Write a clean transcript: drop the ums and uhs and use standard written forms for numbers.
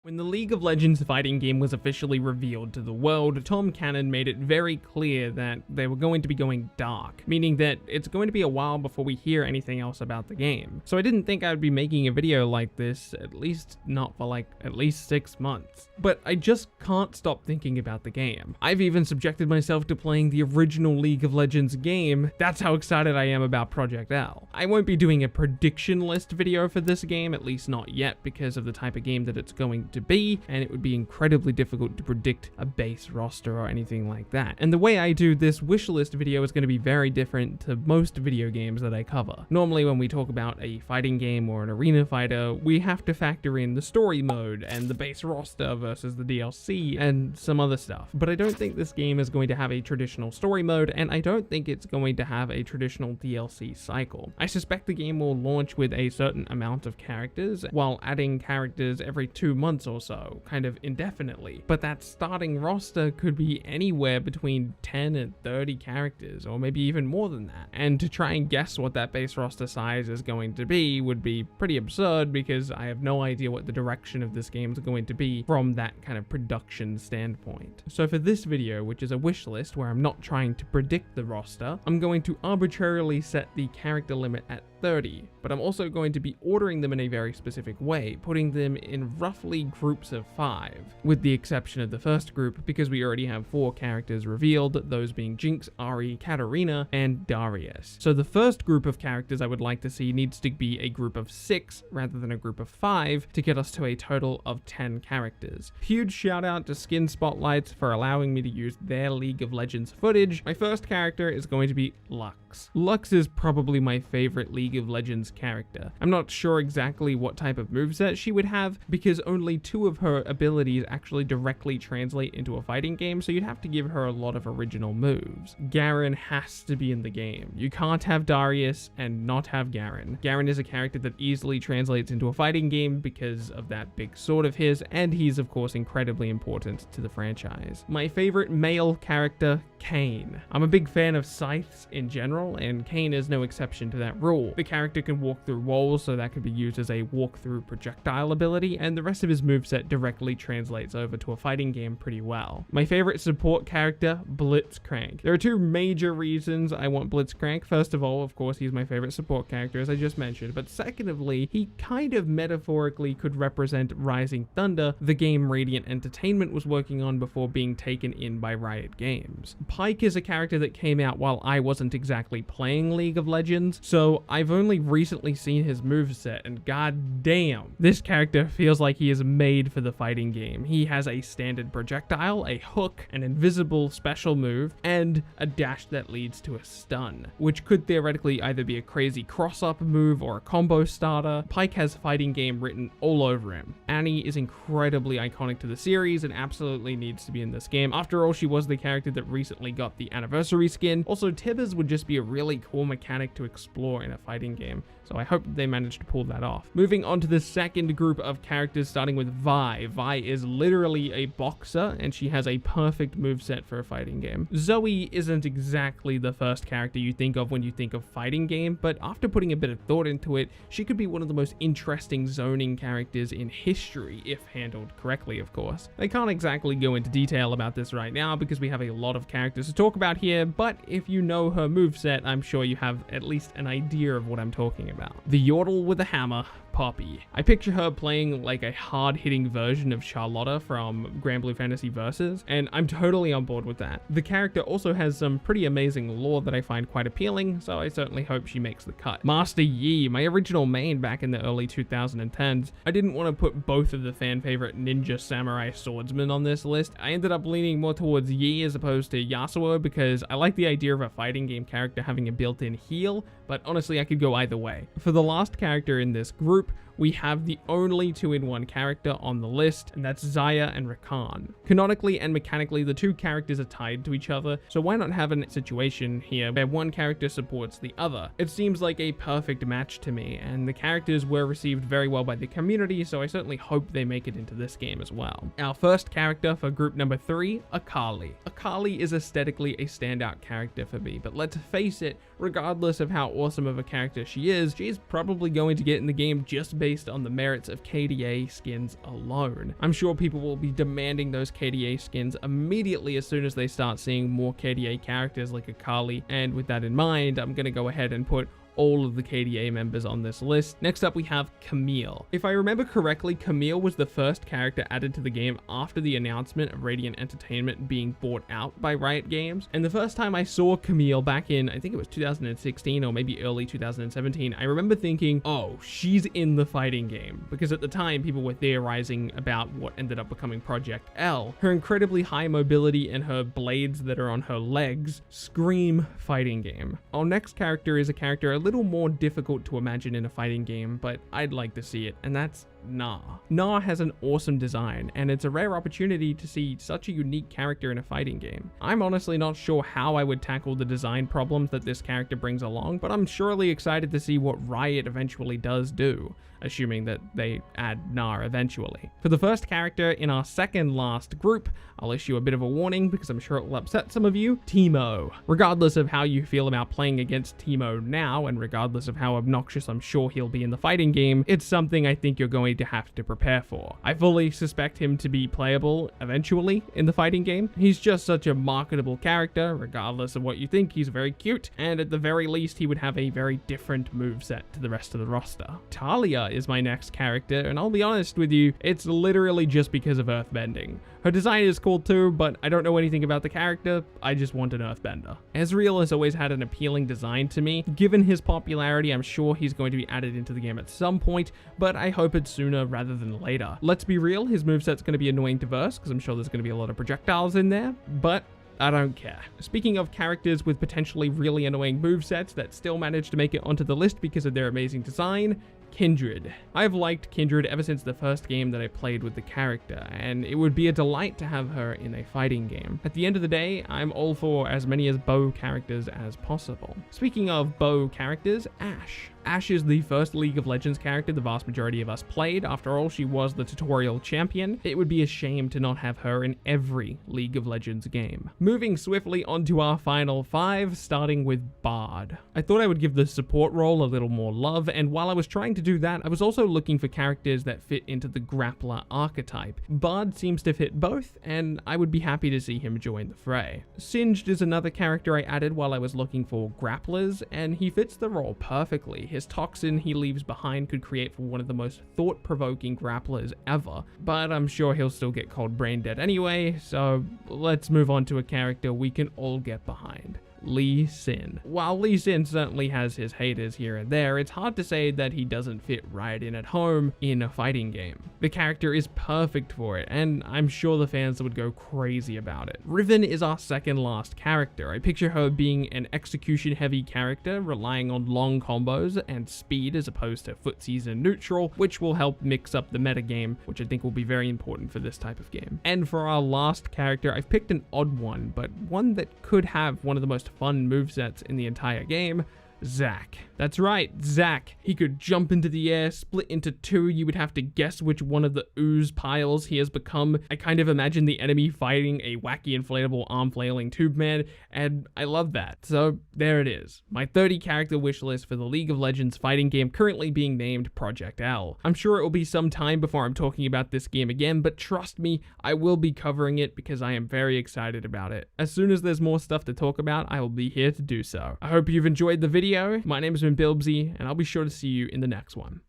When the League of Legends fighting game was officially revealed to the world, Tom Cannon made it very clear that they were going to be going dark, meaning that it's going to be a while before we hear anything else about the game. So I didn't think I would be making a video like this, at least not for at least 6 months. But I just can't stop thinking about the game. I've even subjected myself to playing the original League of Legends game. That's how excited I am about Project L. I won't be doing a prediction list video for this game, at least not yet, because of the type of game that it's going to be, and it would be incredibly difficult to predict a base roster or anything like that. And the way I do this wishlist video is going to be very different to most video games that I cover. Normally when we talk about a fighting game or an arena fighter, we have to factor in the story mode and the base roster versus the DLC and some other stuff. But I don't think this game is going to have a traditional story mode, and I don't think it's going to have a traditional DLC cycle. I suspect the game will launch with a certain amount of characters, while adding characters every 2 months or so, kind of indefinitely. But that starting roster could be anywhere between 10 and 30 characters, or maybe even more than that. And to try and guess what that base roster size is going to be would be pretty absurd, because I have no idea what the direction of this game is going to be from that kind of production standpoint. So for this video, which is a wish list where I'm not trying to predict the roster, I'm going to arbitrarily set the character limit at 30, but I'm also going to be ordering them in a very specific way, putting them in roughly groups of 5, with the exception of the first group because we already have 4 characters revealed, those being Jinx, Ahri, Katarina, and Darius. So the first group of characters I would like to see needs to be a group of 6 rather than a group of 5 to get us to a total of 10 characters. Huge shout out to Skin Spotlights for allowing me to use their League of Legends footage. My first character is going to be Lux. Lux is probably my favorite League of Legends character. I'm not sure exactly what type of moveset she would have, because only 2 of her abilities actually directly translate into a fighting game, so you'd have to give her a lot of original moves. Garen has to be in the game. You can't have Darius and not have Garen. Garen is a character that easily translates into a fighting game because of that big sword of his, and he's of course incredibly important to the franchise. My favorite male character, Kane. I'm a big fan of scythes in general, and Kane is no exception to that rule. The character can walk through walls, so that could be used as a walk-through projectile ability, and the rest of his moveset directly translates over to a fighting game pretty well. My favorite support character, Blitzcrank. There are 2 major reasons I want Blitzcrank. First of all, of course, he's my favorite support character, as I just mentioned, but secondly, he kind of metaphorically could represent Rising Thunder, the game Radiant Entertainment was working on before being taken in by Riot Games. Pike is a character that came out while I wasn't exactly playing League of Legends, so I've only recently seen his moveset, and god damn, this character feels like he is made for the fighting game. He has a standard projectile, a hook, an invisible special move, and a dash that leads to a stun, which could theoretically either be a crazy cross-up move or a combo starter. Pike has fighting game written all over him. Annie is incredibly iconic to the series and absolutely needs to be in this game. After all, she was the character that recently got the anniversary skin. Also, Tibbers would just be a really cool mechanic to explore in a fighting game, so I hope they managed to pull that off. Moving on to the second group of characters, starting with Vi. Vi is literally a boxer, and she has a perfect moveset for a fighting game. Zoe isn't exactly the first character you think of when you think of fighting game, but after putting a bit of thought into it, she could be one of the most interesting zoning characters in history, if handled correctly, of course. I can't exactly go into detail about this right now because we have a lot of characters to talk about here, but if you know her moveset, I'm sure you have at least an idea of what I'm talking about. The Yordle with a hammer, Poppy. I picture her playing like a hard-hitting version of Charlotta from Grand Blue Fantasy Versus, and I'm totally on board with that. The character also has some pretty amazing lore that I find quite appealing, so I certainly hope she makes the cut. Master Yi, my original main back in the early 2010s. I didn't want to put both of the fan favorite ninja samurai swordsmen on this list. I ended up leaning more towards Yi as opposed to Yasuo because I like the idea of a fighting game character having a built-in heal, but honestly I could go either way. For the last character in this group, we have the only 2-in-1 character on the list, and that's Xayah and Rakan. Canonically and mechanically, the 2 characters are tied to each other, so why not have a situation here where one character supports the other? It seems like a perfect match to me, and the characters were received very well by the community, so I certainly hope they make it into this game as well. Our first character for group number 3, Akali. Akali is aesthetically a standout character for me, but let's face it, regardless of how awesome of a character she is probably going to get in the game just based based on the merits of KDA skins alone. I'm sure people will be demanding those KDA skins immediately as soon as they start seeing more KDA characters like Akali, and with that in mind, I'm going to go ahead and put all of the KDA members on this list. Next up, we have Camille. If I remember correctly, Camille was the first character added to the game after the announcement of Radiant Entertainment being bought out by Riot Games. And the first time I saw Camille back in, I think it was 2016 or maybe early 2017, I remember thinking, oh, she's in the fighting game. Because at the time, people were theorizing about what ended up becoming Project L. Her incredibly high mobility and her blades that are on her legs scream fighting game. Our next character is a character a little more difficult to imagine in a fighting game, but I'd like to see it, and that's Gnar. Gnar has an awesome design, and it's a rare opportunity to see such a unique character in a fighting game. I'm honestly not sure how I would tackle the design problems that this character brings along, but I'm surely excited to see what Riot eventually does do, assuming that they add Gnar eventually. For the first character in our second last group, I'll issue a bit of a warning because I'm sure it will upset some of you, Teemo. Regardless of how you feel about playing against Teemo now, and regardless of how obnoxious I'm sure he'll be in the fighting game, it's something I think you're going to have to prepare for. I fully suspect him to be playable eventually in the fighting game. He's just such a marketable character, regardless of what you think. He's very cute, and at the very least, he would have a very different moveset to the rest of the roster. Talia is my next character, and I'll be honest with you, it's literally just because of earthbending. Her design is cool too, but I don't know anything about the character. I just want an earthbender. Ezreal has always had an appealing design to me. Given his popularity, I'm sure he's going to be added into the game at some point, but I hope it's sooner rather than later. Let's be real, his moveset's going to be annoying to verse, because I'm sure there's going to be a lot of projectiles in there, but I don't care. Speaking of characters with potentially really annoying movesets that still manage to make it onto the list because of their amazing design, Kindred. I've liked Kindred ever since the first game that I played with the character, and it would be a delight to have her in a fighting game. At the end of the day, I'm all for as many as bow characters as possible. Speaking of bow characters, Ashe. Ashe is the first League of Legends character the vast majority of us played. After all, she was the tutorial champion. It would be a shame to not have her in every League of Legends game. Moving swiftly onto our final 5, starting with Bard. I thought I would give the support role a little more love, and while I was trying to do that, I was also looking for characters that fit into the grappler archetype. Bard seems to fit both, and I would be happy to see him join the fray. Singed is another character I added while I was looking for grapplers, and he fits the role perfectly. His toxin he leaves behind could create for one of the most thought-provoking grapplers ever, but I'm sure he'll still get cold brain dead anyway, so let's move on to a character we can all get behind. Lee Sin. While Lee Sin certainly has his haters here and there, it's hard to say that he doesn't fit right in at home in a fighting game. The character is perfect for it, and I'm sure the fans would go crazy about it. Riven is our second last character. I picture her being an execution-heavy character, relying on long combos and speed as opposed to footsies and neutral, which will help mix up the metagame, which I think will be very important for this type of game. And for our last character, I've picked an odd one, but one that could have one of the most fun movesets in the entire game, Zac. That's right, Zac. He could jump into the air, split into two. You would have to guess which one of the ooze piles he has become. I kind of imagine the enemy fighting a wacky inflatable arm flailing tube man, and I love that. So there it is. My 30 character wish list for the League of Legends fighting game currently being named Project L. I'm sure it will be some time before I'm talking about this game again, but trust me, I will be covering it because I am very excited about it. As soon as there's more stuff to talk about, I will be here to do so. I hope you've enjoyed the video. My name has been Bilbsy, and I'll be sure to see you in the next one.